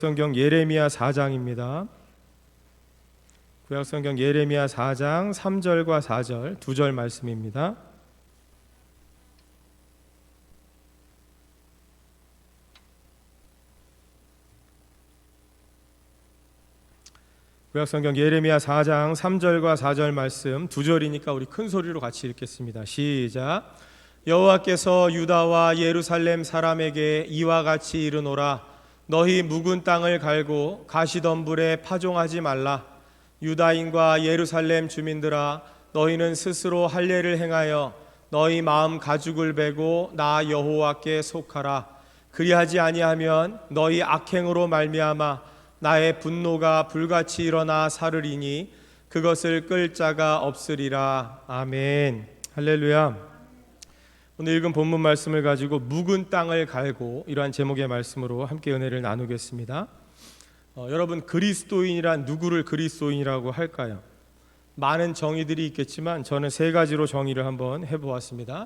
성경 예레미야 4장입니다. 구약 성경 예레미야 4장 3절과 4절 두 절 말씀입니다. 구약 성경 예레미야 4장 3절과 4절 말씀 두 절이니까 우리 큰 소리로 같이 읽겠습니다. 시작. 여호와께서 유다와 예루살렘 사람에게 이와 같이 이르노라. 너희 묵은 땅을 갈고 가시덤불에 파종하지 말라. 유다인과 예루살렘 주민들아, 너희는 스스로 할례를 행하여 너희 마음 가죽을 베고 나 여호와께 속하라. 그리하지 아니하면 너희 악행으로 말미암아 나의 분노가 불같이 일어나 사르리니 그것을 끌 자가 없으리라. 아멘. 할렐루야. 오늘 읽은 본문 말씀을 가지고 묵은 땅을 갈고 이러한 제목의 말씀으로 함께 은혜를 나누겠습니다. 여러분, 그리스도인이란 누구를 그리스도인이라고 할까요? 많은 정의들이 있겠지만 저는 세 가지로 정의를 한번 해보았습니다.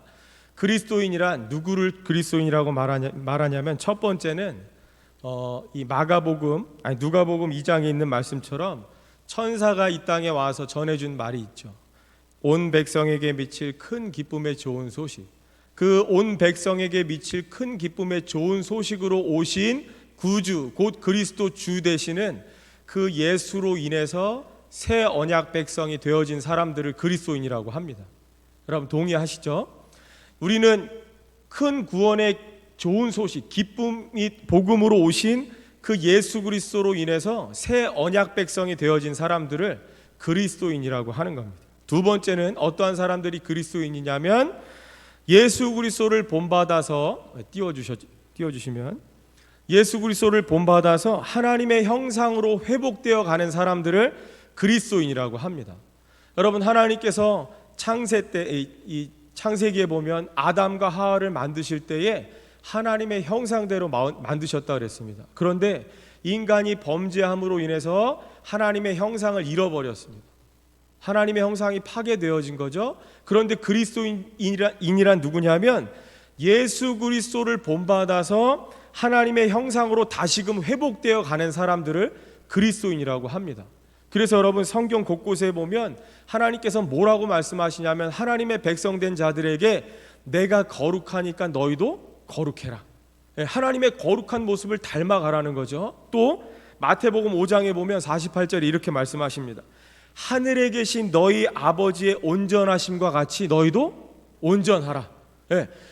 그리스도인이란 누구를 그리스도인이라고 말하냐면 첫 번째는 이 누가복음 2장에 있는 말씀처럼 천사가 이 땅에 와서 전해준 말이 있죠. 온 백성에게 미칠 큰 기쁨의 좋은 소식. 그 온 백성에게 미칠 큰 기쁨의 좋은 소식으로 오신 구주, 곧 그리스도 주 되시는 그 예수로 인해서 새 언약 백성이 되어진 사람들을 그리스도인이라고 합니다. 여러분 동의하시죠? 우리는 큰 구원의 좋은 소식, 기쁨이 복음으로 오신 그 예수 그리스도로 인해서 새 언약 백성이 되어진 사람들을 그리스도인이라고 하는 겁니다. 두 번째는 어떠한 사람들이 그리스도인이냐면 예수 그리스도를 본받아서 띄워주시면 예수 그리스도를 본받아서 하나님의 형상으로 회복되어 가는 사람들을 그리스도인이라고 합니다. 여러분, 하나님께서 창세 때 이 창세기에 보면 아담과 하와를 만드실 때에 하나님의 형상대로 만드셨다 그랬습니다. 그런데 인간이 범죄함으로 인해서 하나님의 형상을 잃어버렸습니다. 하나님의 형상이 파괴되어진 거죠. 그런데 그리스도인이란 누구냐면 예수 그리스도를 본받아서 하나님의 형상으로 다시금 회복되어 가는 사람들을 그리스도인이라고 합니다. 그래서 여러분 성경 곳곳에 보면 하나님께서 뭐라고 말씀하시냐면 하나님의 백성된 자들에게 내가 거룩하니까 너희도 거룩해라. 하나님의 거룩한 모습을 닮아가라는 거죠. 또 마태복음 5장에 보면 48절에 이렇게 말씀하십니다. 하늘에 계신 너희 아버지의 온전하심과 같이 너희도 온전하라.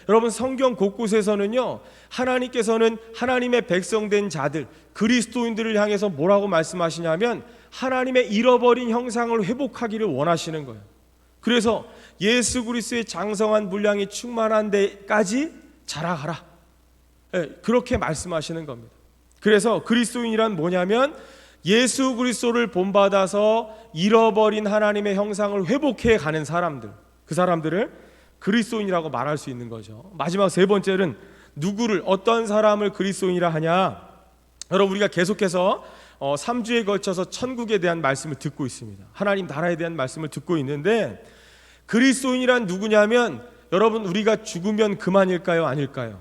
여러분 성경 곳곳에서는요, 하나님께서는 하나님의 백성된 자들 그리스도인들을 향해서 뭐라고 말씀하시냐면 하나님의 잃어버린 형상을 회복하기를 원하시는 거예요. 그래서 예수 그리스도의 장성한 분량이 충만한 데까지 자라가라. 그렇게 말씀하시는 겁니다. 그래서 그리스도인이란 뭐냐면 예수 그리스도를 본받아서 잃어버린 하나님의 형상을 회복해 가는 사람들, 그 사람들을 그리스도인이라고 말할 수 있는 거죠. 마지막 세 번째는 어떤 사람을 그리스도인이라 하냐. 여러분, 우리가 계속해서 3주에 걸쳐서 천국에 대한 말씀을 듣고 있습니다. 하나님 나라에 대한 말씀을 듣고 있는데 그리스도인이란 누구냐면 여러분, 우리가 죽으면 그만일까요? 아닐까요?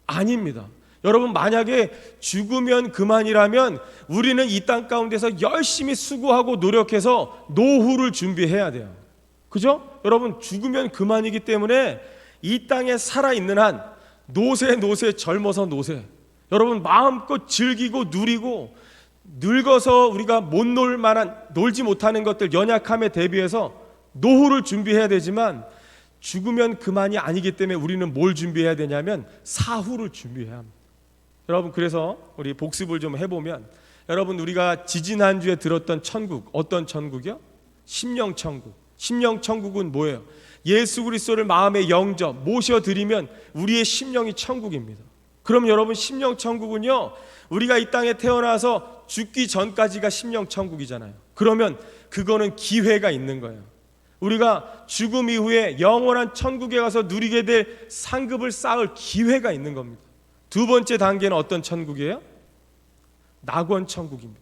아닙니다. 여러분, 만약에 죽으면 그만이라면 우리는 이 땅 가운데서 열심히 수고하고 노력해서 노후를 준비해야 돼요. 그죠? 여러분, 죽으면 그만이기 때문에 이 땅에 살아있는 한 노세 젊어서 노세, 여러분 마음껏 즐기고 누리고 늙어서 우리가 못 놀지 못하는 것들, 연약함에 대비해서 노후를 준비해야 되지만 죽으면 그만이 아니기 때문에 우리는 뭘 준비해야 되냐면 사후를 준비해야 합니다. 여러분, 그래서 우리 복습을 좀 해보면 여러분, 우리가 지지난주에 들었던 천국, 어떤 천국이요? 심령천국. 심령천국은 뭐예요? 예수 그리스도를 마음에 영접 모셔드리면 우리의 심령이 천국입니다. 그럼 여러분, 심령천국은요, 우리가 이 땅에 태어나서 죽기 전까지가 심령천국이잖아요. 그러면 그거는 기회가 있는 거예요. 우리가 죽음 이후에 영원한 천국에 가서 누리게 될 상급을 쌓을 기회가 있는 겁니다. 두 번째 단계는 어떤 천국이에요? 낙원 천국입니다.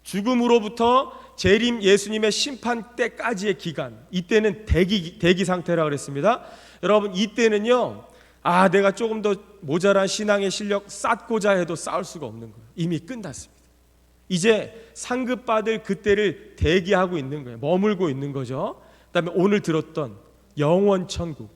죽음으로부터 재림 예수님의 심판 때까지의 기간, 이때는 대기 상태라고 그랬습니다. 여러분, 이때는요, 내가 조금 더 모자란 신앙의 실력 쌓고자 해도 쌓을 수가 없는 거예요. 이미 끝났습니다. 이제 상급받을 그때를 대기하고 있는 거예요. 머물고 있는 거죠. 그다음에 오늘 들었던 영원 천국,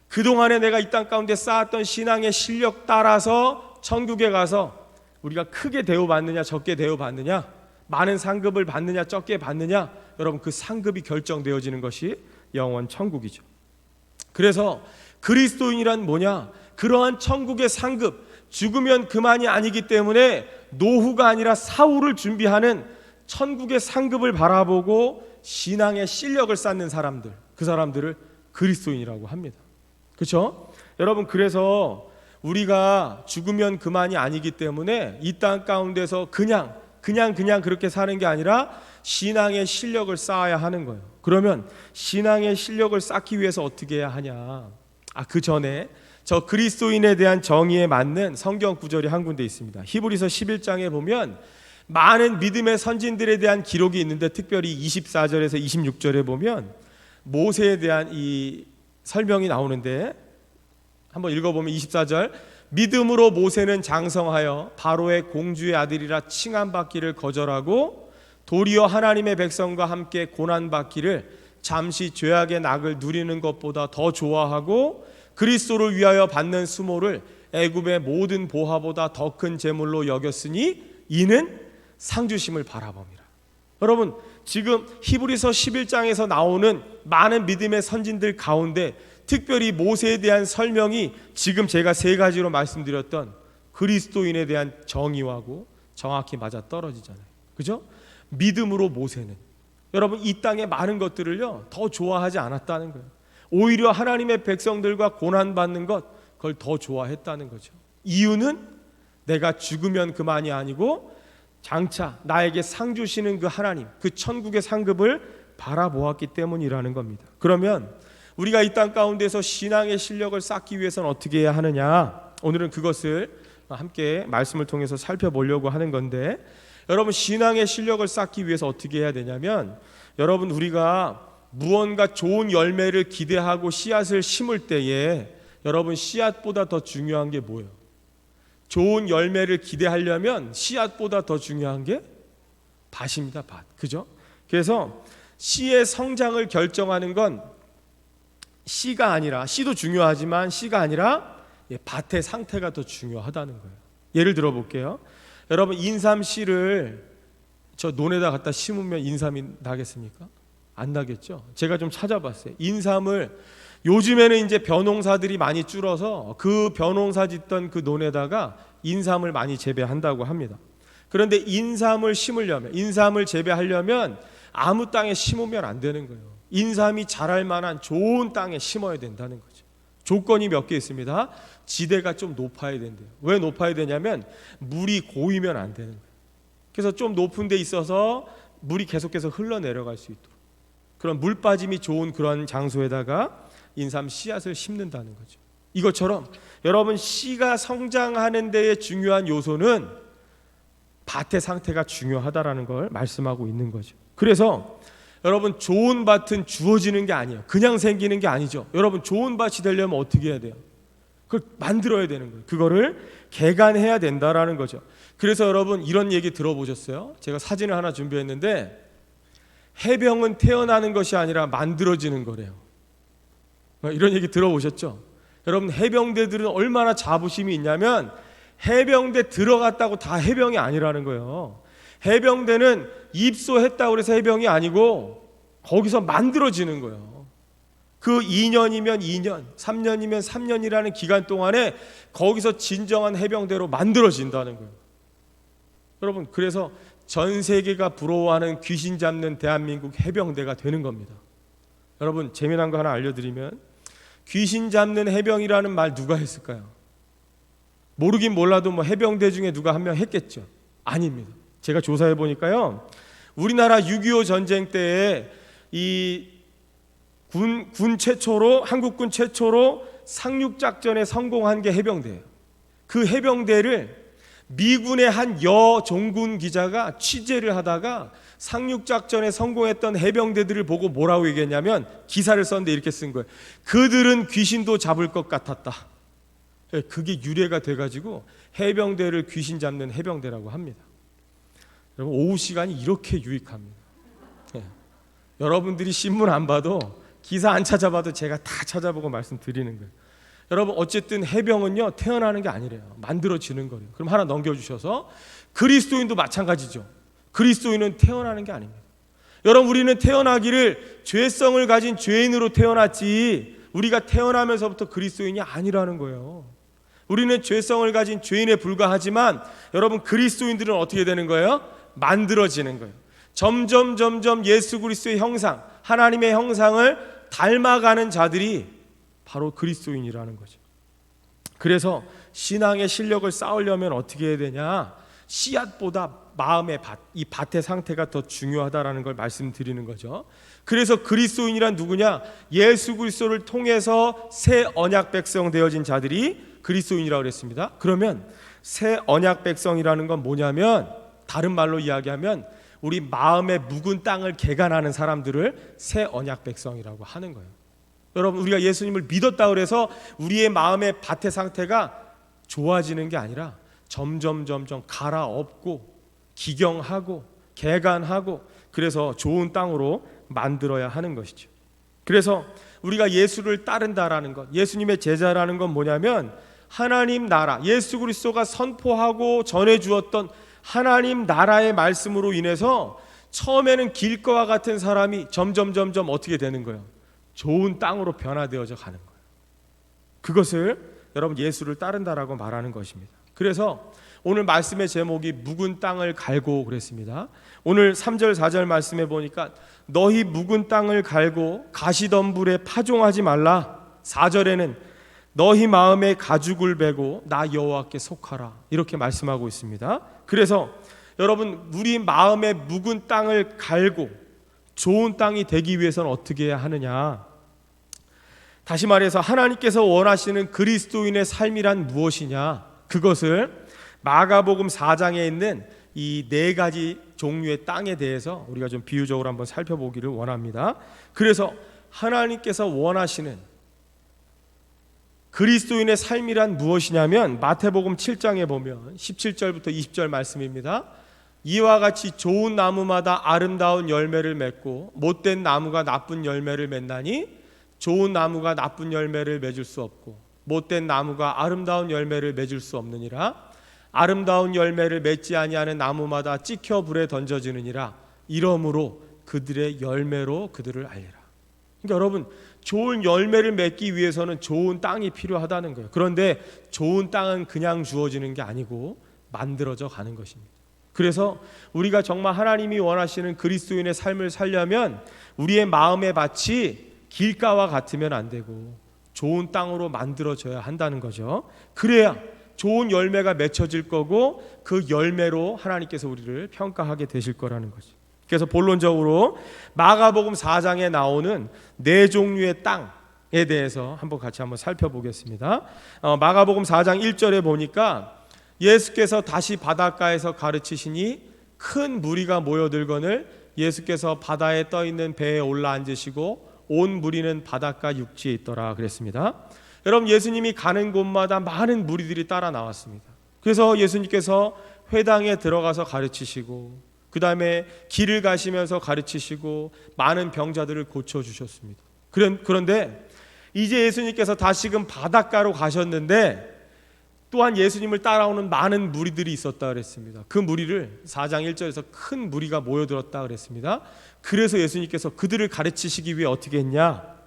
그동안에 내가 이 땅 가운데 쌓았던 신앙의 실력 따라서 천국에 가서 우리가 크게 대우받느냐 적게 대우받느냐, 많은 상급을 받느냐 적게 받느냐, 여러분 그 상급이 결정되어지는 것이 영원 천국이죠. 그래서 그리스도인이란 뭐냐? 그러한 천국의 상급, 죽으면 그만이 아니기 때문에 노후가 아니라 사후를 준비하는 천국의 상급을 바라보고 신앙의 실력을 쌓는 사람들, 그 사람들을 그리스도인이라고 합니다. 그렇죠? 여러분, 그래서 우리가 죽으면 그만이 아니기 때문에 이 땅 가운데서 그냥 그렇게 사는 게 아니라 신앙의 실력을 쌓아야 하는 거예요. 그러면 신앙의 실력을 쌓기 위해서 어떻게 해야 하냐? 그 전에 저 그리스도인에 대한 정의에 맞는 성경 구절이 한 군데 있습니다. 히브리서 11장에 보면 많은 믿음의 선진들에 대한 기록이 있는데, 특별히 24절에서 26절에 보면 모세에 대한 이 설명이 나오는데, 한번 읽어보면 24절, 믿음으로 모세는 장성하여 바로의 공주의 아들이라 칭함받기를 거절하고 도리어 하나님의 백성과 함께 고난받기를 잠시 죄악의 낙을 누리는 것보다 더 좋아하고 그리스도를 위하여 받는 수모를 애굽의 모든 보화보다 더 큰 재물로 여겼으니 이는 상주심을 바라봅니다. 여러분, 지금 히브리서 11장에서 나오는 많은 믿음의 선진들 가운데 특별히 모세에 대한 설명이 지금 제가 세 가지로 말씀드렸던 그리스도인에 대한 정의하고 정확히 맞아 떨어지잖아요. 그죠? 믿음으로 모세는, 여러분, 이 땅의 많은 것들을요 더 좋아하지 않았다는 거예요. 오히려 하나님의 백성들과 고난받는 것, 그걸 더 좋아했다는 거죠. 이유는 내가 죽으면 그만이 아니고 장차 나에게 상 주시는 그 하나님, 그 천국의 상급을 바라보았기 때문이라는 겁니다. 그러면 우리가 이 땅 가운데서 신앙의 실력을 쌓기 위해서는 어떻게 해야 하느냐? 오늘은 그것을 함께 말씀을 통해서 살펴보려고 하는 건데, 여러분, 신앙의 실력을 쌓기 위해서 어떻게 해야 되냐면, 여러분, 우리가 무언가 좋은 열매를 기대하고 씨앗을 심을 때에 여러분, 씨앗보다 더 중요한 게 뭐예요? 좋은 열매를 기대하려면 씨앗보다 더 중요한 게 밭입니다. 밭. 그죠? 그래서 씨의 성장을 결정하는 건 씨가 아니라, 씨도 중요하지만 씨가 아니라 밭의 상태가 더 중요하다는 거예요. 예를 들어 볼게요. 여러분, 인삼 씨를 저 논에다 갖다 심으면 인삼이 나겠습니까? 안 나겠죠. 제가 좀 찾아봤어요. 인삼을 요즘에는 이제 벼농사들이 많이 줄어서 그 벼농사 짓던 그 논에다가 인삼을 많이 재배한다고 합니다. 그런데 인삼을 심으려면, 인삼을 재배하려면 아무 땅에 심으면 안 되는 거예요. 인삼이 자랄 만한 좋은 땅에 심어야 된다는 거죠. 조건이 몇 개 있습니다. 지대가 좀 높아야 된대요. 왜 높아야 되냐면 물이 고이면 안 되는 거예요. 그래서 좀 높은 데 있어서 물이 계속해서 흘러내려갈 수 있도록, 그런 물 빠짐이 좋은 그런 장소에다가 인삼 씨앗을 심는다는 거죠. 이것처럼 여러분, 씨가 성장하는 데에 중요한 요소는 밭의 상태가 중요하다라는 걸 말씀하고 있는 거죠. 그래서 여러분, 좋은 밭은 주어지는 게 아니에요. 그냥 생기는 게 아니죠. 여러분, 좋은 밭이 되려면 어떻게 해야 돼요? 그걸 만들어야 되는 거예요. 그거를 개간해야 된다라는 거죠. 그래서 여러분, 이런 얘기 들어보셨어요? 제가 사진을 하나 준비했는데, 해병은 태어나는 것이 아니라 만들어지는 거래요. 이런 얘기 들어보셨죠? 여러분, 해병대들은 얼마나 자부심이 있냐면 해병대 들어갔다고 다 해병이 아니라는 거예요. 해병대는 입소했다고 해서 해병이 아니고 거기서 만들어지는 거예요. 그 2년이면 2년, 3년이면 3년이라는 기간 동안에 거기서 진정한 해병대로 만들어진다는 거예요. 여러분, 그래서 전 세계가 부러워하는 귀신 잡는 대한민국 해병대가 되는 겁니다. 여러분, 재미난 거 하나 알려드리면, 귀신 잡는 해병이라는 말 누가 했을까요? 모르긴 몰라도 뭐 해병대 중에 누가 한 명 했겠죠. 아닙니다. 제가 조사해 보니까요, 우리나라 6.25 전쟁 때에 이 군 최초로, 한국군 최초로 상륙작전에 성공한 게 해병대예요. 그 해병대를 미군의 한 여종군 기자가 취재를 하다가 상륙작전에 성공했던 해병대들을 보고 뭐라고 얘기했냐면, 기사를 썼는데 이렇게 쓴 거예요. 그들은 귀신도 잡을 것 같았다. 그게 유래가 돼가지고 해병대를 귀신 잡는 해병대라고 합니다. 여러분 오후 시간이 이렇게 유익합니다. 예. 여러분들이 신문 안 봐도 기사 안 찾아봐도 제가 다 찾아보고 말씀드리는 거예요. 여러분 어쨌든 해병은요 태어나는 게 아니래요. 만들어지는 거예요. 그럼 하나 넘겨주셔서 그리스도인도 마찬가지죠. 그리스도인은 태어나는 게 아닙니다. 여러분 우리는 태어나기를 죄성을 가진 죄인으로 태어났지 우리가 태어나면서부터 그리스도인이 아니라는 거예요. 우리는 죄성을 가진 죄인에 불과하지만 여러분 그리스도인들은 어떻게 되는 거예요? 만들어지는 거예요. 점점 예수 그리스도의 형상, 하나님의 형상을 닮아가는 자들이 바로 그리스도인이라는 거죠. 그래서 신앙의 실력을 쌓으려면 어떻게 해야 되냐? 씨앗보다 마음의 밭, 이 밭의 상태가 더 중요하다라는 걸 말씀드리는 거죠. 그래서 그리스도인이란 누구냐? 예수 그리스도를 통해서 새 언약 백성 되어진 자들이 그리스도인이라고 그랬습니다. 그러면 새 언약 백성이라는 건 뭐냐면 다른 말로 이야기하면 우리 마음의 묵은 땅을 개간하는 사람들을 새 언약 백성이라고 하는 거예요. 여러분 우리가 예수님을 믿었다 그래서 우리의 마음의 밭의 상태가 좋아지는 게 아니라 점점 갈아엎고 기경하고 개간하고 그래서 좋은 땅으로 만들어야 하는 것이죠. 그래서 우리가 예수를 따른다라는 것, 예수님의 제자라는 건 뭐냐면 하나님 나라, 예수 그리스도가 선포하고 전해주었던 하나님 나라의 말씀으로 인해서 처음에는 길거와 같은 사람이 점점 어떻게 되는 거예요? 좋은 땅으로 변화되어져 가는 거예요. 그것을 여러분 예수를 따른다라고 말하는 것입니다. 그래서 오늘 말씀의 제목이 묵은 땅을 갈고 그랬습니다. 오늘 3절 4절 말씀에 보니까 너희 묵은 땅을 갈고 가시덤불에 파종하지 말라. 4절에는 너희 마음에 가죽을 베고 나 여호와께 속하라 이렇게 말씀하고 있습니다. 그래서 여러분 우리 마음의 묵은 땅을 갈고 좋은 땅이 되기 위해서는 어떻게 해야 하느냐? 다시 말해서 하나님께서 원하시는 그리스도인의 삶이란 무엇이냐? 그것을 마가복음 4장에 있는 이 네 가지 종류의 땅에 대해서 우리가 좀 비유적으로 한번 살펴보기를 원합니다. 그래서 하나님께서 원하시는 그리스도인의 삶이란 무엇이냐면 마태복음 7장에 보면 17절부터 20절 말씀입니다. 이와 같이 좋은 나무마다 아름다운 열매를 맺고 못된 나무가 나쁜 열매를 맺나니 좋은 나무가 나쁜 열매를 맺을 수 없고 못된 나무가 아름다운 열매를 맺을 수 없느니라. 아름다운 열매를 맺지 아니하는 나무마다 찍혀 불에 던져지느니라. 이러므로 그들의 열매로 그들을 알리라. 그러니까 여러분 좋은 열매를 맺기 위해서는 좋은 땅이 필요하다는 거예요. 그런데 좋은 땅은 그냥 주어지는 게 아니고 만들어져 가는 것입니다. 그래서 우리가 정말 하나님이 원하시는 그리스도인의 삶을 살려면 우리의 마음의 밭이 길가와 같으면 안 되고 좋은 땅으로 만들어져야 한다는 거죠. 그래야 좋은 열매가 맺혀질 거고 그 열매로 하나님께서 우리를 평가하게 되실 거라는 거죠. 그래서 본론적으로 마가복음 4장에 나오는 네 종류의 땅에 대해서 같이 한번 살펴보겠습니다. 마가복음 4장 1절에 보니까 예수께서 다시 바닷가에서 가르치시니 큰 무리가 모여들거늘 예수께서 바다에 떠 있는 배에 올라 앉으시고 온 무리는 바닷가 육지에 있더라 그랬습니다. 여러분 예수님이 가는 곳마다 많은 무리들이 따라 나왔습니다. 그래서 예수님께서 회당에 들어가서 가르치시고 그 다음에 길을 가시면서 가르치시고 많은 병자들을 고쳐주셨습니다. 그런데 이제 예수님께서 다시금 바닷가로 가셨는데 또한 예수님을 따라오는 많은 무리들이 있었다 그랬습니다. 그 무리를 4장 1절에서 큰 무리가 모여들었다 그랬습니다. 그래서 예수님께서 그들을 가르치시기 위해 어떻게 했냐?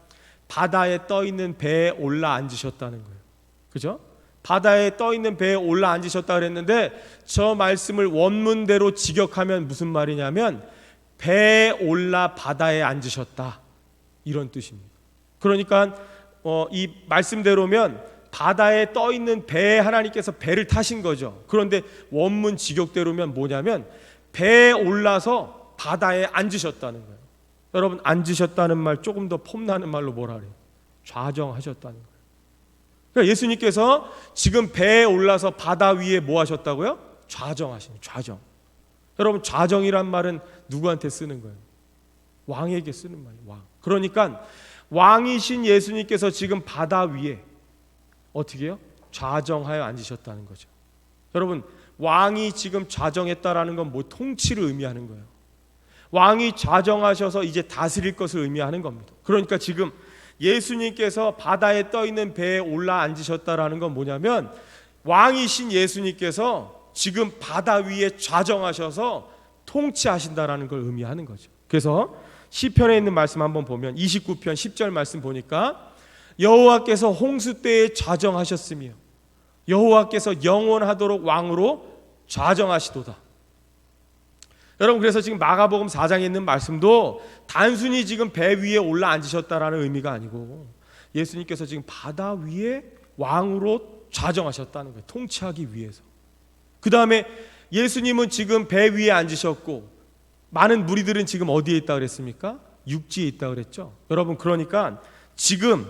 바다에 떠 있는 배에 올라 앉으셨다는 거예요. 그죠? 바다에 떠 있는 배에 올라 앉으셨다 그랬는데 저 말씀을 원문대로 직역하면 무슨 말이냐면 배에 올라 바다에 앉으셨다 이런 뜻입니다. 그러니까 이 말씀대로면 바다에 떠 있는 배에 하나님께서 배를 타신 거죠. 그런데 원문 직역대로면 뭐냐면 배에 올라서 바다에 앉으셨다는 거예요. 여러분 앉으셨다는 말 조금 더 폼나는 말로 뭐라 그래요? 좌정하셨다는 거예요. 그러니까 예수님께서 지금 배에 올라서 바다 위에 뭐 하셨다고요? 좌정하시는 좌정. 여러분 좌정이란 말은 누구한테 쓰는 거예요? 왕에게 쓰는 말이에요. 왕. 그러니까 왕이신 예수님께서 지금 바다 위에 어떻게 해요? 좌정하여 앉으셨다는 거죠. 여러분 왕이 지금 좌정했다라는 건 뭐 통치를 의미하는 거예요. 왕이 좌정하셔서 이제 다스릴 것을 의미하는 겁니다. 그러니까 지금 예수님께서 바다에 떠 있는 배에 올라 앉으셨다라는 건 뭐냐면 왕이신 예수님께서 지금 바다 위에 좌정하셔서 통치하신다라는 걸 의미하는 거죠. 그래서 시편에 있는 말씀 한번 보면 29편 10절 말씀 보니까 여호와께서 홍수 때에 좌정하셨으며 여호와께서 영원하도록 왕으로 좌정하시도다. 여러분, 그래서 지금 마가복음 4장에 있는 말씀도 단순히 지금 배 위에 올라 앉으셨다라는 의미가 아니고 예수님께서 지금 바다 위에 왕으로 좌정하셨다는 거예요. 통치하기 위해서. 그 다음에 예수님은 지금 배 위에 앉으셨고 많은 무리들은 지금 어디에 있다 그랬습니까? 육지에 있다 그랬죠. 여러분, 그러니까 지금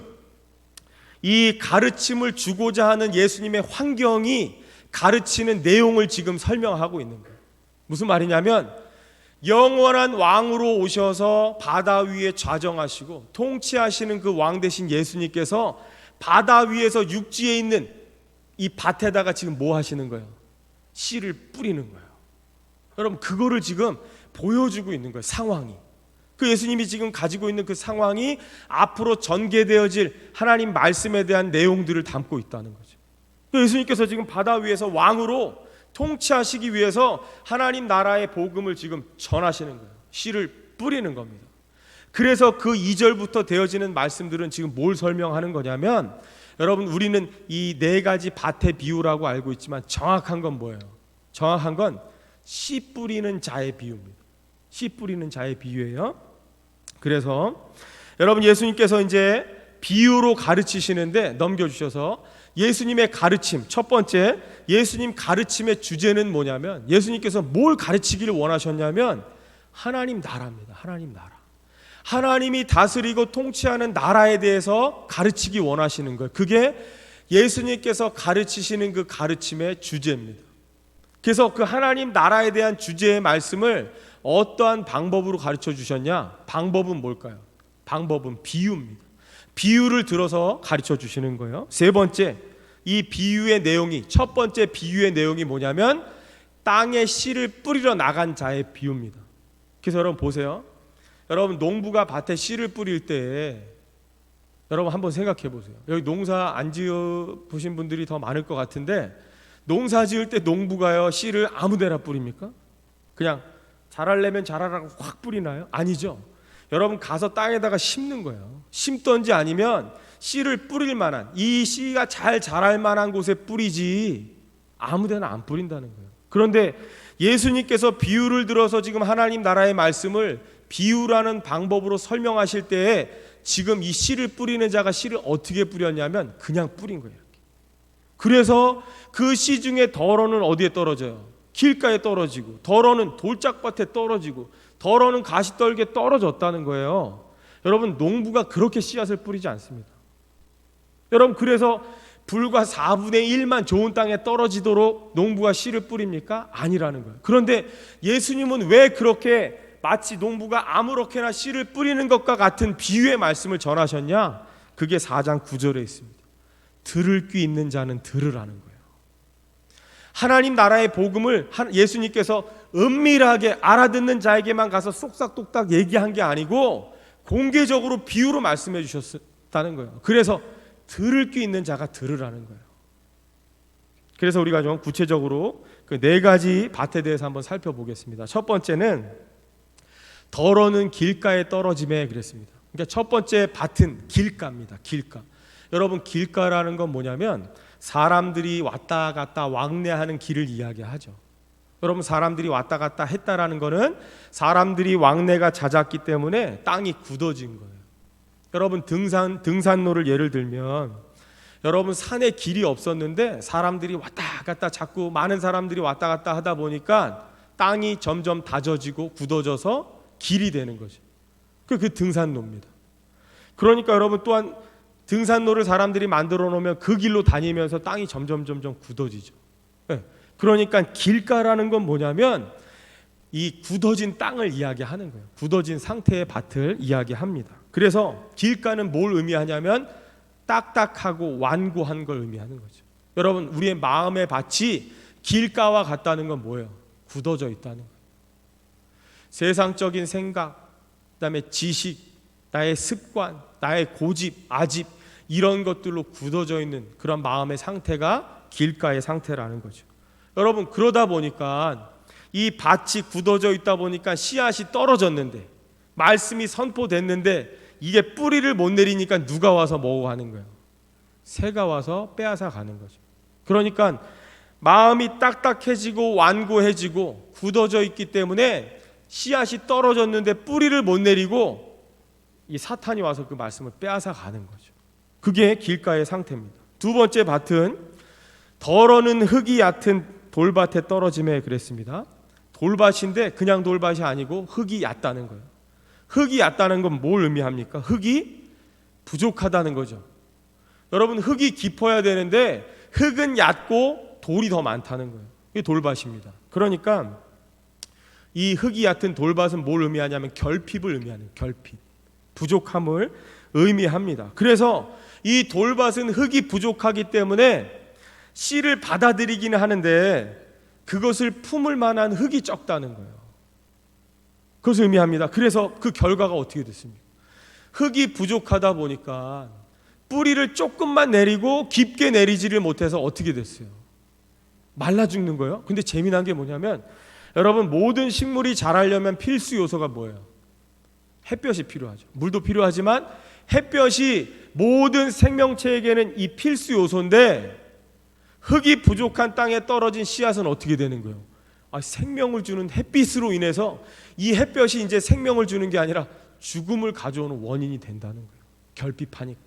이 가르침을 주고자 하는 예수님의 환경이 가르치는 내용을 지금 설명하고 있는 거예요. 무슨 말이냐면 영원한 왕으로 오셔서 바다 위에 좌정하시고 통치하시는 그 왕 대신 예수님께서 바다 위에서 육지에 있는 이 밭에다가 지금 뭐 하시는 거예요? 씨를 뿌리는 거예요. 여러분, 그거를 지금 보여주고 있는 거예요. 상황이. 그 예수님이 지금 가지고 있는 그 상황이 앞으로 전개되어질 하나님 말씀에 대한 내용들을 담고 있다는 거죠. 예수님께서 지금 바다 위에서 왕으로 통치하시기 위해서 하나님 나라의 복음을 지금 전하시는 거예요. 씨를 뿌리는 겁니다. 그래서 그 2절부터 되어지는 말씀들은 지금 뭘 설명하는 거냐면 여러분, 우리는 이 네 가지 밭의 비유라고 알고 있지만 정확한 건 뭐예요? 정확한 건 씨 뿌리는 자의 비유입니다. 씨 뿌리는 자의 비유예요. 그래서 여러분, 예수님께서 이제 비유로 가르치시는데 넘겨주셔서 예수님의 가르침, 첫 번째 예수님 가르침의 주제는 뭐냐면 예수님께서 뭘 가르치기를 원하셨냐면 하나님 나라입니다. 하나님 나라. 하나님이 다스리고 통치하는 나라에 대해서 가르치기 원하시는 거예요. 그게 예수님께서 가르치시는 그 가르침의 주제입니다. 그래서 그 하나님 나라에 대한 주제의 말씀을 어떠한 방법으로 가르쳐 주셨냐? 방법은 뭘까요? 방법은 비유입니다. 비유를 들어서 가르쳐 주시는 거예요. 세 번째, 이 비유의 내용이, 첫 번째 비유의 내용이 뭐냐면 땅에 씨를 뿌리러 나간 자의 비유입니다. 그래서 여러분 보세요. 여러분, 농부가 밭에 씨를 뿌릴 때 여러분 한번 생각해 보세요. 여기 농사 안 지어 보신 분들이 더 많을 것 같은데 농사 지을 때 농부가요 씨를 아무데나 뿌립니까? 그냥 자랄려면 자라라고 확 뿌리나요? 아니죠. 여러분, 가서 땅에다가 심는 거예요. 심던지 아니면 씨를 뿌릴 만한, 이 씨가 잘 자랄 만한 곳에 뿌리지 아무데나 안 뿌린다는 거예요. 그런데 예수님께서 비유를 들어서 지금 하나님 나라의 말씀을 비유라는 방법으로 설명하실 때에 지금 이 씨를 뿌리는 자가 씨를 어떻게 뿌렸냐면 그냥 뿌린 거예요. 그래서 그 씨 중에 덜어는 어디에 떨어져요? 길가에 떨어지고, 덜어는 돌짝밭에 떨어지고, 덜어는 가시떨기에 떨어졌다는 거예요. 여러분, 농부가 그렇게 씨앗을 뿌리지 않습니다. 여러분, 그래서 불과 4분의 1만 좋은 땅에 떨어지도록 농부가 씨를 뿌립니까? 아니라는 거예요. 그런데 예수님은 왜 그렇게 마치 농부가 아무렇게나 씨를 뿌리는 것과 같은 비유의 말씀을 전하셨냐? 그게 4장 9절에 있습니다. 들을 귀 있는 자는 들으라는 거예요. 하나님 나라의 복음을 예수님께서 은밀하게 알아듣는 자에게만 가서 쏙싹독딱 얘기한 게 아니고 공개적으로 비유로 말씀해 주셨다는 거예요. 그래서 들을 귀 있는 자가 들으라는 거예요. 그래서 우리가 좀 구체적으로 그 네 가지 밭에 대해서 한번 살펴보겠습니다. 첫 번째는 덜어는 길가에 떨어짐에 그랬습니다. 그러니까 첫 번째 밭은 길가입니다. 길가. 여러분, 길가라는 건 뭐냐면 사람들이 왔다 갔다 왕래하는 길을 이야기하죠. 여러분, 사람들이 왔다 갔다 했다라는 거는 사람들이 왕래가 잦았기 때문에 땅이 굳어진 거예요. 여러분, 등산로를 예를 들면 여러분, 산에 길이 없었는데 사람들이 왔다 갔다 자꾸 많은 사람들이 왔다 갔다 하다 보니까 땅이 점점 다져지고 굳어져서 길이 되는 거죠. 그 등산로입니다. 그러니까 여러분, 또한 등산로를 사람들이 만들어 놓으면 그 길로 다니면서 땅이 점점 굳어지죠. 네. 그러니까 길가라는 건 뭐냐면 이 굳어진 땅을 이야기하는 거예요. 굳어진 상태의 밭을 이야기합니다. 그래서 길가는 뭘 의미하냐면 딱딱하고 완고한 걸 의미하는 거죠. 여러분, 우리의 마음의 밭이 길가와 같다는 건 뭐예요? 굳어져 있다는 거예요. 세상적인 생각, 그다음에 지식, 나의 습관, 나의 고집, 아집 이런 것들로 굳어져 있는 그런 마음의 상태가 길가의 상태라는 거죠. 여러분, 그러다 보니까 이 밭이 굳어져 있다 보니까 씨앗이 떨어졌는데, 말씀이 선포됐는데 이게 뿌리를 못 내리니까 누가 와서 먹어가는 거예요? 새가 와서 빼앗아 가는 거죠. 그러니까 마음이 딱딱해지고 완고해지고 굳어져 있기 때문에 씨앗이 떨어졌는데 뿌리를 못 내리고 이 사탄이 와서 그 말씀을 빼앗아 가는 거죠. 그게 길가의 상태입니다. 두 번째 밭은 덜어는 흙이 얕은 돌밭에 떨어짐에 그랬습니다. 돌밭인데 그냥 돌밭이 아니고 흙이 얕다는 거예요. 흙이 얕다는 건 뭘 의미합니까? 흙이 부족하다는 거죠. 여러분, 흙이 깊어야 되는데 흙은 얕고 돌이 더 많다는 거예요. 이게 돌밭입니다. 그러니까 이 흙이 얕은 돌밭은 뭘 의미하냐면 결핍을 의미하는, 결핍, 부족함을 의미합니다. 그래서 이 돌밭은 흙이 부족하기 때문에 씨를 받아들이기는 하는데 그것을 품을 만한 흙이 적다는 거예요. 그것을 의미합니다. 그래서 그 결과가 어떻게 됐습니까? 흙이 부족하다 보니까 뿌리를 조금만 내리고 깊게 내리지를 못해서 어떻게 됐어요? 말라 죽는 거예요. 근데 재미난 게 뭐냐면, 여러분, 모든 식물이 자라려면 필수 요소가 뭐예요? 햇볕이 필요하죠. 물도 필요하지만 햇볕이 모든 생명체에게는 이 필수 요소인데, 흙이 부족한 땅에 떨어진 씨앗은 어떻게 되는 거예요? 생명을 주는 햇빛으로 인해서 이 햇볕이 이제 생명을 주는 게 아니라 죽음을 가져오는 원인이 된다는 거예요. 결핍하니까.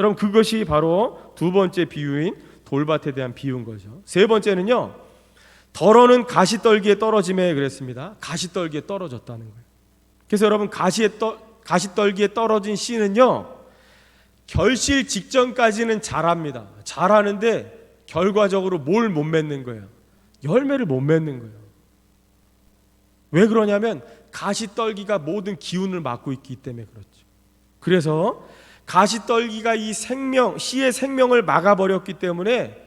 여러분, 그것이 바로 두 번째 비유인 돌밭에 대한 비유인 거죠. 세 번째는요, 덜어는 가시떨기에 떨어짐에 그랬습니다. 가시떨기에 떨어졌다는 거예요. 그래서 여러분, 가시떨기에 떨어진 씨는요, 결실 직전까지는 자랍니다. 자라는데 결과적으로 뭘 못 맺는 거예요? 열매를 못 맺는 거예요. 왜 그러냐면 가시떨기가 모든 기운을 맡고 있기 때문에 그렇죠. 그래서 가시떨기가 이 씨의 생명을 막아버렸기 때문에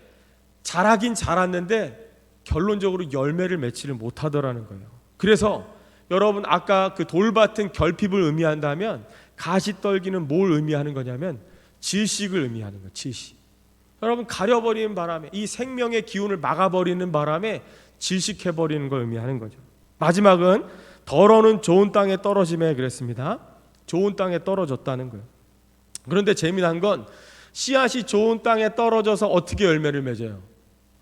자라긴 자랐는데 결론적으로 열매를 맺지를 못하더라는 거예요. 그래서 여러분, 아까 그 돌밭은 결핍을 의미한다면 가시떨기는 뭘 의미하는 거냐면 질식을 의미하는 거예요. 질식. 여러분, 가려버리는 바람에, 이 생명의 기운을 막아버리는 바람에 질식해버리는 걸 의미하는 거죠. 마지막은 덜어는 좋은 땅에 떨어짐에 그랬습니다. 좋은 땅에 떨어졌다는 거예요. 그런데 재미난 건 씨앗이 좋은 땅에 떨어져서 어떻게 열매를 맺어요?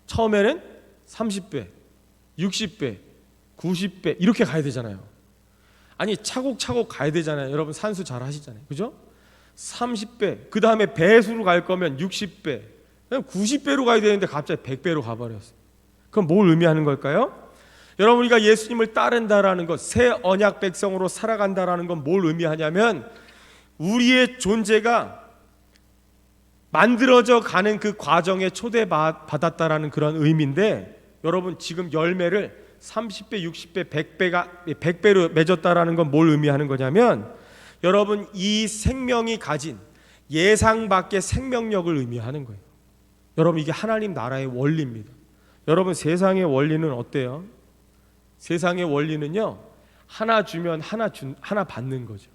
처음에는 30배, 60배, 90배 이렇게 가야 되잖아요. 아니, 차곡차곡 가야 되잖아요. 여러분, 산수 잘 하시잖아요. 그죠? 30배, 그 다음에 배수로 갈 거면 60배, 90배로 가야 되는데 갑자기 100배로 가버렸어요. 그럼 뭘 의미하는 걸까요? 여러분, 우리가 예수님을 따른다라는 것, 새 언약 백성으로 살아간다라는 건 뭘 의미하냐면 우리의 존재가 만들어져 가는 그 과정에 초대받았다라는 그런 의미인데, 여러분, 지금 열매를 30배, 60배, 100배로 맺었다라는 건 뭘 의미하는 거냐면, 여러분, 이 생명이 가진 예상 밖의 생명력을 의미하는 거예요. 여러분, 이게 하나님 나라의 원리입니다. 여러분, 세상의 원리는 어때요? 세상의 원리는요, 하나 주면 하나 받는 거죠.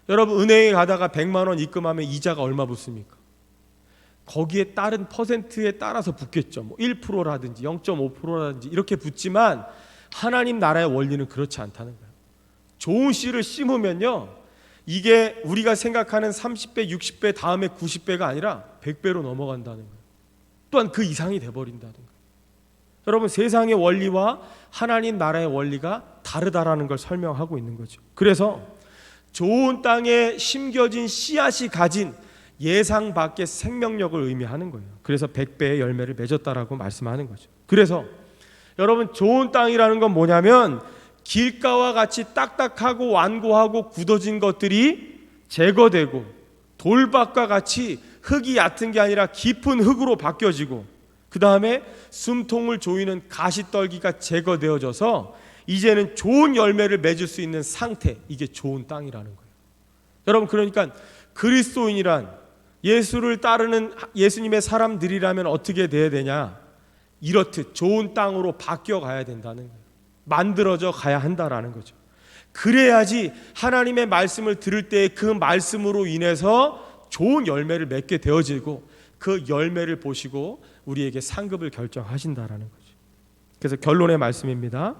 여러분, 은행에 가다가 100만 원 입금하면 이자가 얼마 붙습니까? 거기에 따른 퍼센트에 따라서 붙겠죠. 뭐 1%라든지 0.5%라든지 이렇게 붙지만 하나님 나라의 원리는 그렇지 않다는 거예요. 좋은 씨를 심으면요, 이게 우리가 생각하는 30배, 60배 다음에 90배가 아니라 100배로 넘어간다는 거예요. 또한 그 이상이 돼버린다는 거예요. 여러분, 세상의 원리와 하나님 나라의 원리가 다르다라는 걸 설명하고 있는 거죠. 그래서 좋은 땅에 심겨진 씨앗이 가진 예상 밖의 생명력을 의미하는 거예요. 그래서 100배의 열매를 맺었다라고 말씀하는 거죠. 그래서 여러분, 좋은 땅이라는 건 뭐냐면 길가와 같이 딱딱하고 완고하고 굳어진 것들이 제거되고 돌밭과 같이 흙이 얕은 게 아니라 깊은 흙으로 바뀌어지고, 그 다음에 숨통을 조이는 가시떨기가 제거되어져서 이제는 좋은 열매를 맺을 수 있는 상태, 이게 좋은 땅이라는 거예요. 여러분, 그러니까 그리스도인이란, 예수를 따르는 예수님의 사람들이라면 어떻게 돼야 되냐? 이렇듯 좋은 땅으로 바뀌어 가야 된다는 거예요. 만들어져 가야 한다라는 거죠. 그래야지 하나님의 말씀을 들을 때 그 말씀으로 인해서 좋은 열매를 맺게 되어지고 그 열매를 보시고 우리에게 상급을 결정하신다라는 거죠. 그래서 결론의 말씀입니다.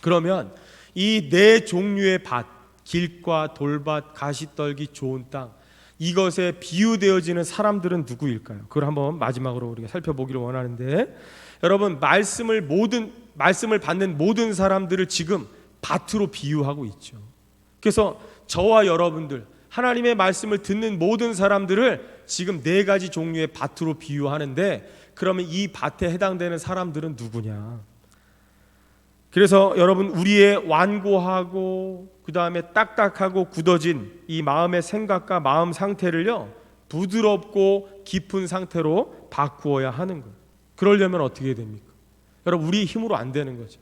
그러면 이 네 종류의 밭, 길과 돌밭, 가시떨기, 좋은 땅, 이것에 비유되어지는 사람들은 누구일까요? 그걸 한번 마지막으로 우리가 살펴보기를 원하는데, 여러분, 말씀을 받는 모든 사람들을 지금 밭으로 비유하고 있죠. 그래서 저와 여러분들, 하나님의 말씀을 듣는 모든 사람들을 지금 네 가지 종류의 밭으로 비유하는데, 그러면 이 밭에 해당되는 사람들은 누구냐? 그래서 여러분, 우리의 완고하고 그 다음에 딱딱하고 굳어진 이 마음의 생각과 마음 상태를요, 부드럽고 깊은 상태로 바꾸어야 하는 거예요. 그러려면 어떻게 됩니까? 여러분, 우리 힘으로 안 되는 거죠.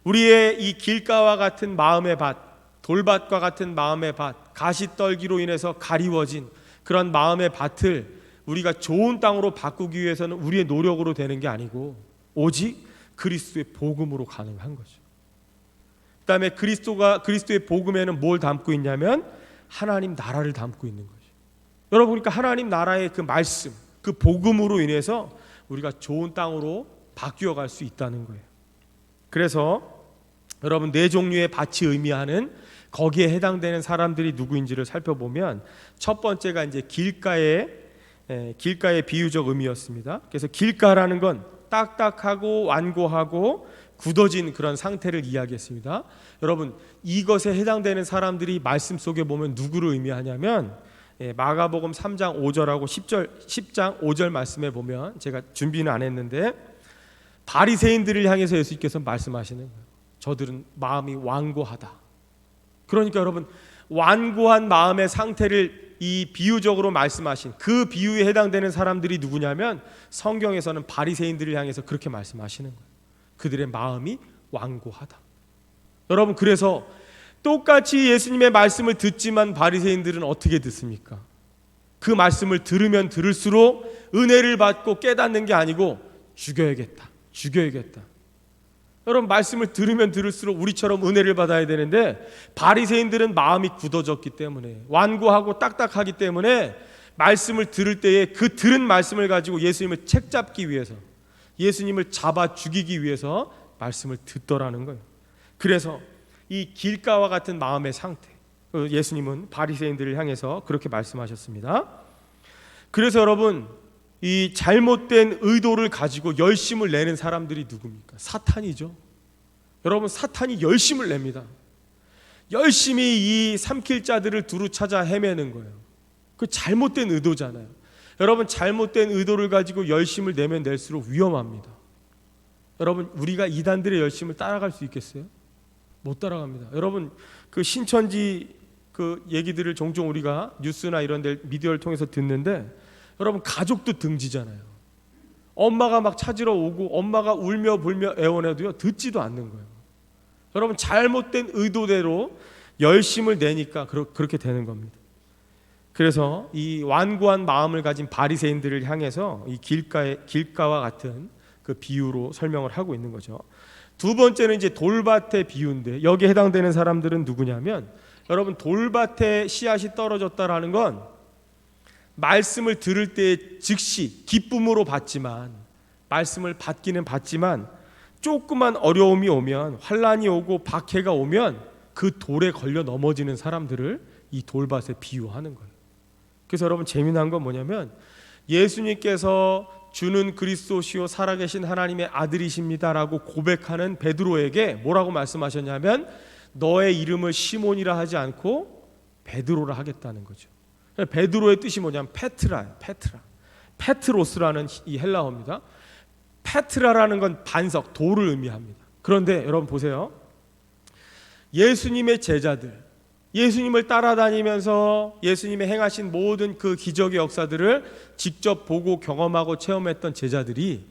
우리의 이 길가와 같은 마음의 밭, 돌밭과 같은 마음의 밭, 가시떨기로 인해서 가리워진 그런 마음의 밭을 우리가 좋은 땅으로 바꾸기 위해서는 우리의 노력으로 되는 게 아니고 오직 그리스도의 복음으로 가능한 거죠. 그 다음에 그리스도의 복음에는 뭘 담고 있냐면 하나님 나라를 담고 있는 거죠. 여러분, 그러니까 하나님 나라의 그 말씀, 그 복음으로 인해서 우리가 좋은 땅으로 바뀌어 갈 수 있다는 거예요. 그래서 여러분, 네 종류의 밭이 의미하는 거기에 해당되는 사람들이 누구인지를 살펴보면 첫 번째가 이제 길가의 비유적 의미였습니다. 그래서 길가라는 건 딱딱하고 완고하고 굳어진 그런 상태를 이야기했습니다. 여러분, 이것에 해당되는 사람들이 말씀 속에 보면 누구를 의미하냐면 마가복음 3장 5절하고 10장 5절 말씀에 보면, 제가 준비는 안 했는데 바리새인들을 향해서 예수님께서 말씀하시는 거예요. 저들은 마음이 완고하다. 그러니까 여러분, 완고한 마음의 상태를 이 비유적으로 말씀하신 그 비유에 해당되는 사람들이 누구냐면 성경에서는 바리새인들을 향해서 그렇게 말씀하시는 거예요. 그들의 마음이 완고하다. 여러분, 그래서 똑같이 예수님의 말씀을 듣지만 바리새인들은 어떻게 듣습니까? 그 말씀을 들으면 들을수록 은혜를 받고 깨닫는 게 아니고 죽여야겠다. 여러분, 말씀을 들으면 들을수록 우리처럼 은혜를 받아야 되는데 바리새인들은 마음이 굳어졌기 때문에, 완고하고 딱딱하기 때문에 말씀을 들을 때에 그 들은 말씀을 가지고 예수님을 책잡기 위해서, 예수님을 잡아 죽이기 위해서 말씀을 듣더라는 거예요. 그래서 이 길가와 같은 마음의 상태, 예수님은 바리새인들을 향해서 그렇게 말씀하셨습니다. 그래서 여러분, 이 잘못된 의도를 가지고 열심을 내는 사람들이 누굽니까? 사탄이죠. 여러분, 사탄이 열심을 냅니다. 열심히 이 삼킬 자들을 두루 찾아 헤매는 거예요. 그 잘못된 의도잖아요. 여러분, 잘못된 의도를 가지고 열심을 내면 낼수록 위험합니다. 여러분, 우리가 이단들의 열심을 따라갈 수 있겠어요? 못 따라갑니다. 여러분, 그 신천지 그 얘기들을 종종 우리가 뉴스나 이런 데 미디어를 통해서 듣는데, 여러분, 가족도 등지잖아요. 엄마가 막 찾으러 오고 엄마가 울며 불며 애원해도요, 듣지도 않는 거예요. 여러분, 잘못된 의도대로 열심을 내니까 그렇게 되는 겁니다. 그래서 이 완고한 마음을 가진 바리새인들을 향해서 이 길가와 같은 그 비유로 설명을 하고 있는 거죠. 두 번째는 이제 돌밭의 비유인데, 여기에 해당되는 사람들은 누구냐면, 여러분, 돌밭에 씨앗이 떨어졌다라는 건 말씀을 들을 때 즉시 기쁨으로 받지만, 말씀을 받기는 받지만 조그만 어려움이 오면, 환난이 오고 박해가 오면 그 돌에 걸려 넘어지는 사람들을 이 돌밭에 비유하는 거예요. 그래서 여러분, 재미난 건 뭐냐면 예수님께서 주는 그리스도시요 살아계신 하나님의 아들이십니다라고 고백하는 베드로에게 뭐라고 말씀하셨냐면, 너의 이름을 시몬이라 하지 않고 베드로라 하겠다는 거죠. 베드로의 뜻이 뭐냐면 페트라예요. 페트로스라는 이 헬라어입니다. 페트라라는 건 반석, 돌을 의미합니다. 그런데 여러분 보세요. 예수님의 제자들, 예수님을 따라다니면서 예수님의 행하신 모든 그 기적의 역사들을 직접 보고 경험하고 체험했던 제자들이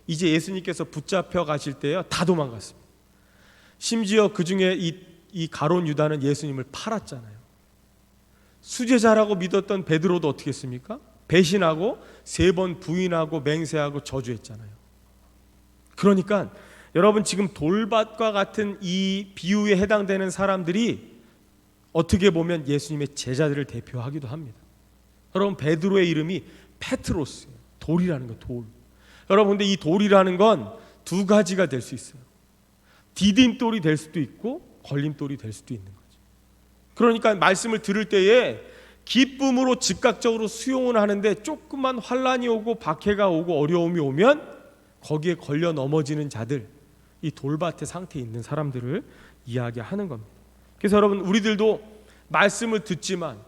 이제 예수님께서 붙잡혀 가실 때요, 다 도망갔습니다. 심지어 그 중에 이 가룟 유다는 예수님을 팔았잖아요. 수제자라고 믿었던 베드로도 어떻게 했습니까? 배신하고 3번 부인하고 맹세하고 저주했잖아요. 그러니까 여러분, 지금 돌밭과 같은 이 비유에 해당되는 사람들이 어떻게 보면 예수님의 제자들을 대표하기도 합니다. 여러분, 베드로의 이름이 페트로스예요. 돌이라는 거, 돌. 여러분, 근데 이 돌이라는 건 두 가지가 될 수 있어요. 디딤돌이 될 수도 있고 걸림돌이 될 수도 있는 거죠. 그러니까 말씀을 들을 때에 기쁨으로 즉각적으로 수용을 하는데, 조금만 환난이 오고 박해가 오고 어려움이 오면 거기에 걸려 넘어지는 자들, 이 돌밭의 상태에 있는 사람들을 이야기하는 겁니다. 그래서 여러분, 우리들도 말씀을 듣지만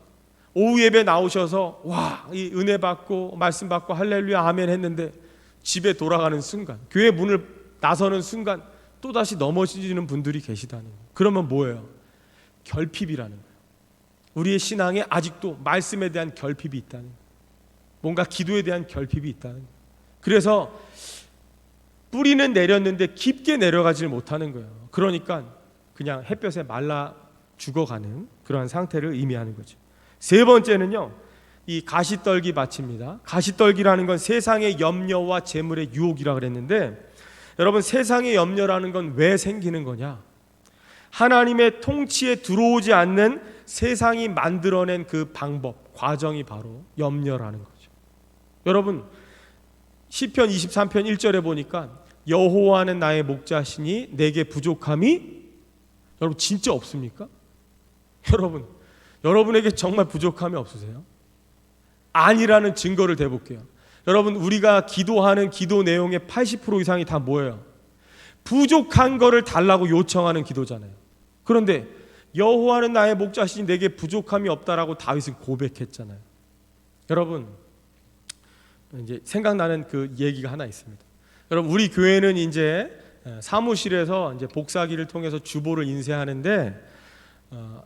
오후 예배 나오셔서 와, 이 은혜 받고 말씀 받고 할렐루야 아멘 했는데 집에 돌아가는 순간, 교회 문을 나서는 순간 또다시 넘어지는 분들이 계시다는 거예요. 그러면 뭐예요? 결핍이라는 거예요. 우리의 신앙에 아직도 말씀에 대한 결핍이 있다는 거예요. 뭔가 기도에 대한 결핍이 있다는 거예요. 그래서 뿌리는 내렸는데 깊게 내려가지를 못하는 거예요. 그러니까 그냥 햇볕에 말라 죽어가는 그러한 상태를 의미하는 거죠. 세 번째는요, 이 가시떨기 밭입니다. 가시떨기라는 건 세상의 염려와 재물의 유혹이라 그랬는데, 여러분, 세상의 염려라는 건 왜 생기는 거냐? 하나님의 통치에 들어오지 않는 세상이 만들어낸 그 방법, 과정이 바로 염려라는 거죠. 여러분, 시편 23편 1절에 보니까 여호와는 나의 목자시니 내게 부족함이, 여러분 진짜 없습니까? 여러분에게 정말 부족함이 없으세요? 아니라는 증거를 대볼게요. 여러분, 우리가 기도하는 기도 내용의 80% 이상이 다 뭐예요? 부족한 거를 달라고 요청하는 기도잖아요. 그런데 여호와는 나의 목자시니 내게 부족함이 없다라고 다윗은 고백했잖아요. 여러분, 이제 생각나는 그 얘기가 하나 있습니다. 여러분, 우리 교회는 이제 사무실에서 이제 복사기를 통해서 주보를 인쇄하는데,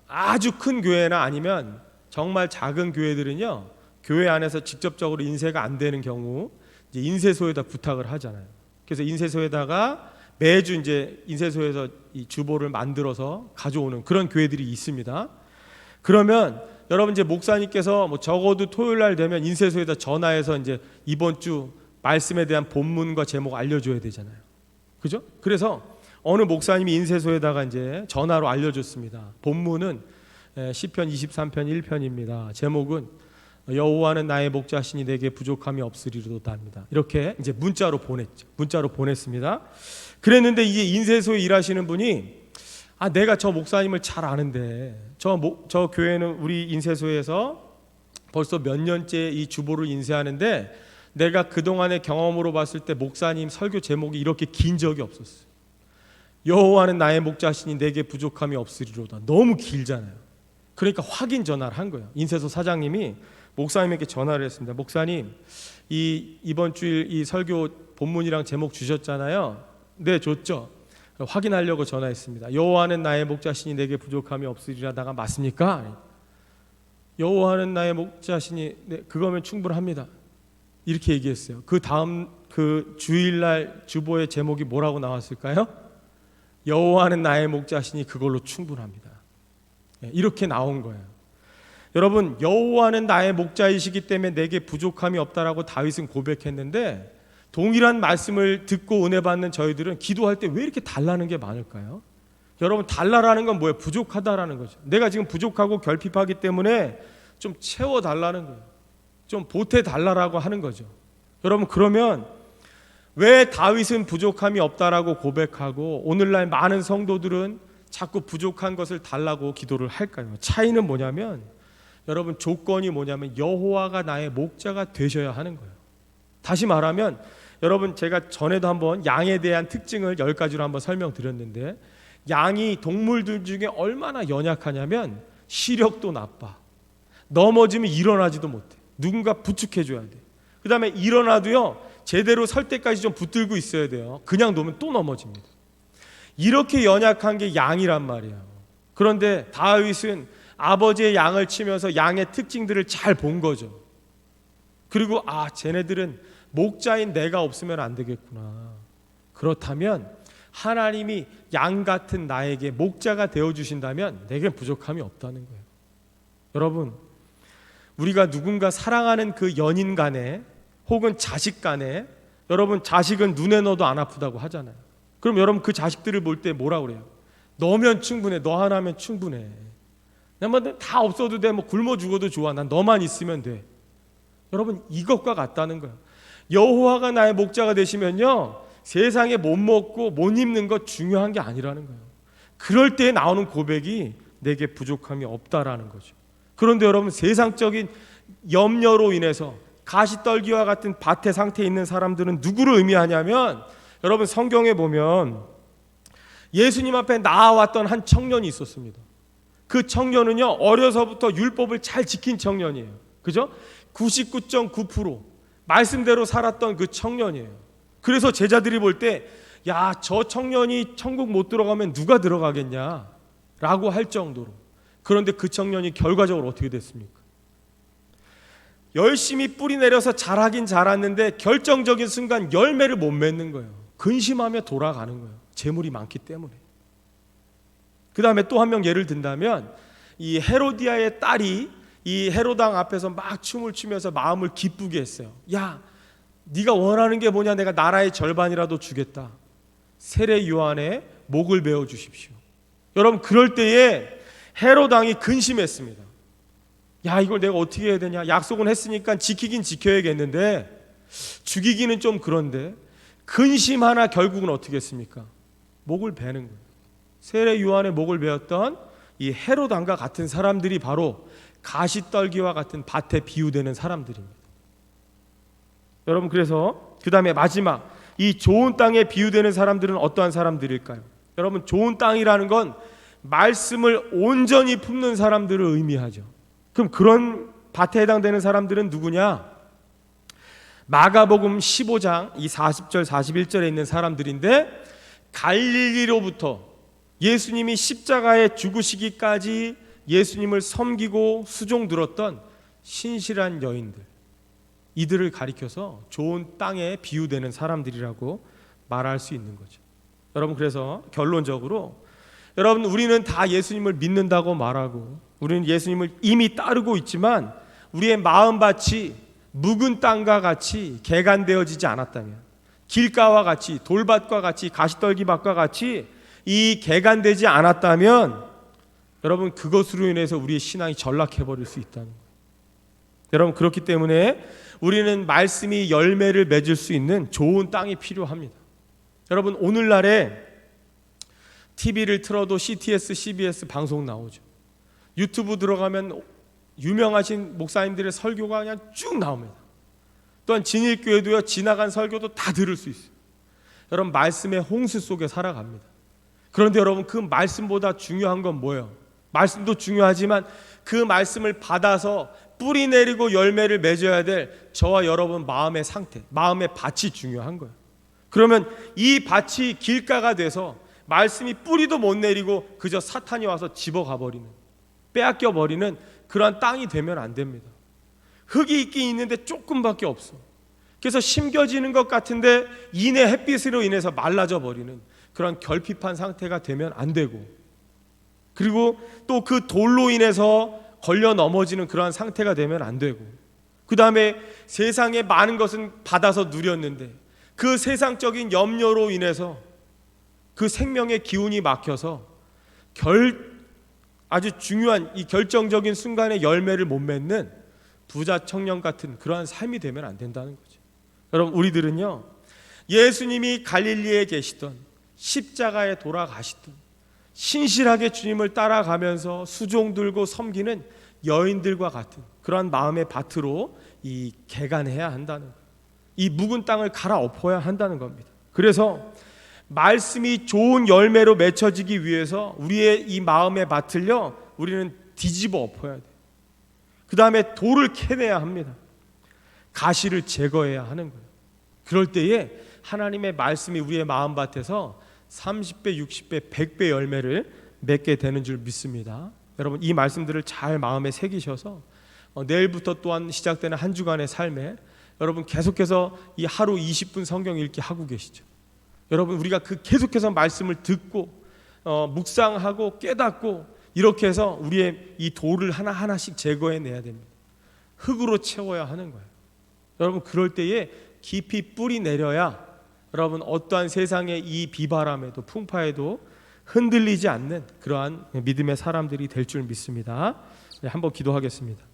아주 큰 교회나 아니면 정말 작은 교회들은요, 교회 안에서 직접적으로 인쇄가 안 되는 경우 이제 인쇄소에다 부탁을 하잖아요. 그래서 인쇄소에다가 매주 이제 인쇄소에서 이 주보를 만들어서 가져오는 그런 교회들이 있습니다. 그러면 여러분, 이제 목사님께서 뭐 적어도 토요일 날 되면 인쇄소에다 전화해서 이제 이번 주 말씀에 대한 본문과 제목 알려줘야 되잖아요. 그죠? 그래서 어느 목사님이 인쇄소에다가 이제 전화로 알려줬습니다. 본문은 시편 23편 1편입니다. 제목은 여호와는 나의 목자시니 내게 부족함이 없으리로다 합니다. 이렇게 이제 문자로 보냈죠. 문자로 보냈습니다. 그랬는데 이게 인쇄소에 일하시는 분이, 내가 저 목사님을 잘 아는데 저 교회는 우리 인쇄소에서 벌써 몇 년째 이 주보를 인쇄하는데 내가 그동안의 경험으로 봤을 때 목사님 설교 제목이 이렇게 긴 적이 없었어요. 여호와는 나의 목자시니 내게 부족함이 없으리로다. 너무 길잖아요. 그러니까 확인 전화를 한 거예요. 인쇄소 사장님이 목사님에게 전화를 했습니다. 목사님, 이번 주일 이 설교 본문이랑 제목 주셨잖아요. 네, 줬죠. 확인하려고 전화했습니다. 여호와는 나의 목자시니 내게 부족함이 없으리라다가 맞습니까? 여호와는 나의 목자시니, 네, 그거면 충분합니다. 이렇게 얘기했어요. 그 다음 그 주일날 주보의 제목이 뭐라고 나왔을까요? 여호와는 나의 목자시니 그걸로 충분합니다. 이렇게 나온 거예요. 여러분, 여호와는 나의 목자이시기 때문에 내게 부족함이 없다라고 다윗은 고백했는데, 동일한 말씀을 듣고 은혜 받는 저희들은 기도할 때 왜 이렇게 달라는 게 많을까요? 여러분, 달라라는 건 뭐예요? 부족하다라는 거죠. 내가 지금 부족하고 결핍하기 때문에 좀 채워달라는 거예요. 좀 보태달라라고 하는 거죠. 여러분, 그러면 왜 다윗은 부족함이 없다라고 고백하고 오늘날 많은 성도들은 자꾸 부족한 것을 달라고 기도를 할까요? 차이는 뭐냐면, 여러분, 조건이 뭐냐면 여호와가 나의 목자가 되셔야 하는 거예요. 다시 말하면, 여러분, 제가 전에도 한번 양에 대한 특징을 10가지로 한번 설명드렸는데, 양이 동물들 중에 얼마나 연약하냐면 시력도 나빠, 넘어지면 일어나지도 못해, 누군가 부축해줘야 돼. 그 다음에 일어나도요, 제대로 설 때까지 좀 붙들고 있어야 돼요. 그냥 놓으면 또 넘어집니다. 이렇게 연약한 게 양이란 말이에요. 그런데 다윗은 아버지의 양을 치면서 양의 특징들을 잘 본 거죠. 그리고 쟤네들은 목자인 내가 없으면 안 되겠구나. 그렇다면 하나님이 양 같은 나에게 목자가 되어주신다면 내겐 부족함이 없다는 거예요. 여러분, 우리가 누군가 사랑하는 그 연인 간에 혹은 자식 간에 여러분 자식은 눈에 넣어도 안 아프다고 하잖아요. 그럼 여러분 그 자식들을 볼 때 뭐라 그래요? 너면 충분해. 너 하나면 충분해. 다 없어도 돼. 뭐 굶어 죽어도 좋아. 난 너만 있으면 돼. 여러분 이것과 같다는 거예요. 여호와가 나의 목자가 되시면요, 세상에 못 먹고 못 입는 것 중요한 게 아니라는 거예요. 그럴 때 나오는 고백이 내게 부족함이 없다라는 거죠. 그런데 여러분 세상적인 염려로 인해서 가시떨기와 같은 밭의 상태에 있는 사람들은 누구를 의미하냐면, 여러분 성경에 보면 예수님 앞에 나아왔던 한 청년이 있었습니다. 그 청년은요, 어려서부터 율법을 잘 지킨 청년이에요. 그죠? 99.9% 말씀대로 살았던 그 청년이에요. 그래서 제자들이 볼 때, 야, 저 청년이 천국 못 들어가면 누가 들어가겠냐 라고 할 정도로. 그런데 그 청년이 결과적으로 어떻게 됐습니까? 열심히 뿌리 내려서 자라긴 자랐는데 결정적인 순간 열매를 못 맺는 거예요. 근심하며 돌아가는 거예요. 재물이 많기 때문에. 그 다음에 또 한 명 예를 든다면, 이 헤로디아의 딸이 이 헤로당 앞에서 막 춤을 추면서 마음을 기쁘게 했어요. 야, 네가 원하는 게 뭐냐? 내가 나라의 절반이라도 주겠다. 세례 요한의 목을 베어 주십시오. 여러분 그럴 때에 헤로당이 근심했습니다. 야, 이걸 내가 어떻게 해야 되냐? 약속은 했으니까 지키긴 지켜야겠는데 죽이기는 좀 그런데, 근심하나 결국은 어떻게 했습니까? 목을 베는 거예요. 세례 요한의 목을 베었던 이 헤로당과 같은 사람들이 바로 가시떨기와 같은 밭에 비유되는 사람들입니다. 여러분 그래서 그 다음에 마지막, 이 좋은 땅에 비유되는 사람들은 어떠한 사람들일까요? 여러분 좋은 땅이라는 건 말씀을 온전히 품는 사람들을 의미하죠. 그럼 그런 밭에 해당되는 사람들은 누구냐? 마가복음 15장 이 40절 41절에 있는 사람들인데, 갈릴리로부터 예수님이 십자가에 죽으시기까지 예수님을 섬기고 수종 들었던 신실한 여인들, 이들을 가리켜서 좋은 땅에 비유되는 사람들이라고 말할 수 있는 거죠. 여러분 그래서 결론적으로, 여러분 우리는 다 예수님을 믿는다고 말하고 우리는 예수님을 이미 따르고 있지만, 우리의 마음밭이 묵은 땅과 같이 개간되어지지 않았다면, 길가와 같이 돌밭과 같이 가시떨기밭과 같이 이 개간되지 않았다면, 여러분 그것으로 인해서 우리의 신앙이 전락해버릴 수 있다는 거예요. 여러분 그렇기 때문에 우리는 말씀이 열매를 맺을 수 있는 좋은 땅이 필요합니다. 여러분 오늘날에 TV를 틀어도 CTS, CBS 방송 나오죠. 유튜브 들어가면 유명하신 목사님들의 설교가 그냥 쭉 나옵니다. 또한 진일교회도요, 지나간 설교도 다 들을 수 있어요. 여러분 말씀의 홍수 속에 살아갑니다. 그런데 여러분 그 말씀보다 중요한 건 뭐예요? 말씀도 중요하지만 그 말씀을 받아서 뿌리 내리고 열매를 맺어야 될 저와 여러분 마음의 상태, 마음의 밭이 중요한 거예요. 그러면 이 밭이 길가가 돼서 말씀이 뿌리도 못 내리고 그저 사탄이 와서 집어가 버리는, 빼앗겨 버리는 그러한 땅이 되면 안 됩니다. 흙이 있긴 있는데 조금밖에 없어. 그래서 심겨지는 것 같은데 이내 햇빛으로 인해서 말라져 버리는 그런 결핍한 상태가 되면 안 되고, 그리고 또 그 돌로 인해서 걸려 넘어지는 그러한 상태가 되면 안 되고, 그 다음에 세상에 많은 것은 받아서 누렸는데 그 세상적인 염려로 인해서 그 생명의 기운이 막혀서 아주 중요한 이 결정적인 순간에 열매를 못 맺는 부자 청년 같은 그러한 삶이 되면 안 된다는 거죠. 여러분 우리들은요, 예수님이 갈릴리에 계시던, 십자가에 돌아가시던, 신실하게 주님을 따라가면서 수종 들고 섬기는 여인들과 같은 그러한 마음의 밭으로 이 개간해야 한다는 거예요. 이 묵은 땅을 갈아엎어야 한다는 겁니다. 그래서 말씀이 좋은 열매로 맺혀지기 위해서 우리의 이 마음의 밭을요, 우리는 뒤집어 엎어야 돼요. 그 다음에 돌을 캐내야 합니다. 가시를 제거해야 하는 거예요. 그럴 때에 하나님의 말씀이 우리의 마음밭에서 30배, 60배, 100배 열매를 맺게 되는 줄 믿습니다. 여러분 이 말씀들을 잘 마음에 새기셔서 내일부터 또한 시작되는 한 주간의 삶에 여러분 계속해서 이 하루 20분 성경 읽기 하고 계시죠. 여러분 우리가 그 계속해서 말씀을 듣고 묵상하고 깨닫고 이렇게 해서 우리의 이 돌을 하나하나씩 제거해내야 됩니다. 흙으로 채워야 하는 거예요. 여러분 그럴 때에 깊이 뿌리 내려야 여러분 어떠한 세상의 이 비바람에도 풍파에도 흔들리지 않는 그러한 믿음의 사람들이 될 줄 믿습니다. 한번 기도하겠습니다.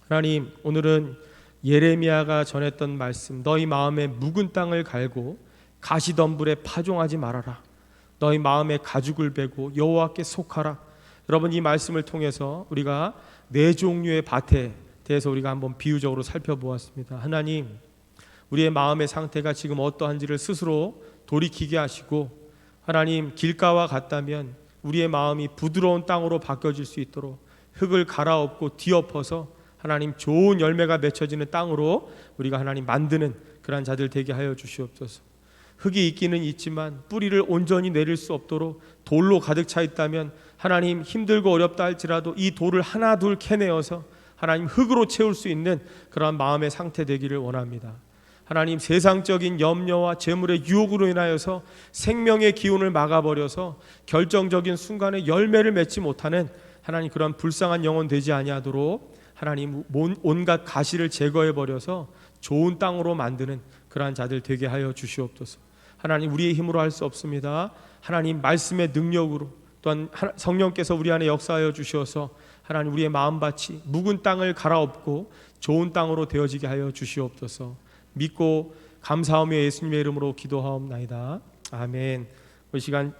하나님, 오늘은 예레미야가 전했던 말씀, 너희 마음에 묵은 땅을 갈고 가시덤불에 파종하지 말아라. 너희 마음에 가죽을 베고 여호와께 속하라. 여러분, 이 말씀을 통해서 우리가 네 종류의 밭에 대해서 우리가 한번 비유적으로 살펴보았습니다. 하나님, 우리의 마음의 상태가 지금 어떠한지를 스스로 돌이키게 하시고, 하나님, 길가와 같다면 우리의 마음이 부드러운 땅으로 바뀌어질 수 있도록 흙을 갈아엎고 뒤엎어서 하나님 좋은 열매가 맺혀지는 땅으로 우리가 하나님 만드는 그러한 자들 되게 하여 주시옵소서. 흙이 있기는 있지만 뿌리를 온전히 내릴 수 없도록 돌로 가득 차 있다면 하나님, 힘들고 어렵다 할지라도 이 돌을 하나 둘 캐내어서 하나님 흙으로 채울 수 있는 그러한 마음의 상태 되기를 원합니다. 하나님, 세상적인 염려와 재물의 유혹으로 인하여서 생명의 기운을 막아버려서 결정적인 순간에 열매를 맺지 못하는 하나님 그런 불쌍한 영혼 되지 아니하도록 하나님 온갖 가시를 제거해버려서 좋은 땅으로 만드는 그러한 자들 되게 하여 주시옵소서. 하나님, 우리의 힘으로 할 수 없습니다. 하나님 말씀의 능력으로 또한 성령께서 우리 안에 역사하여 주셔서 하나님 우리의 마음밭이 묵은 땅을 갈아엎고 좋은 땅으로 되어지게 하여 주시옵소서. 믿고 감사하며 예수님의 이름으로 기도하옵나이다. 아멘. 이 시간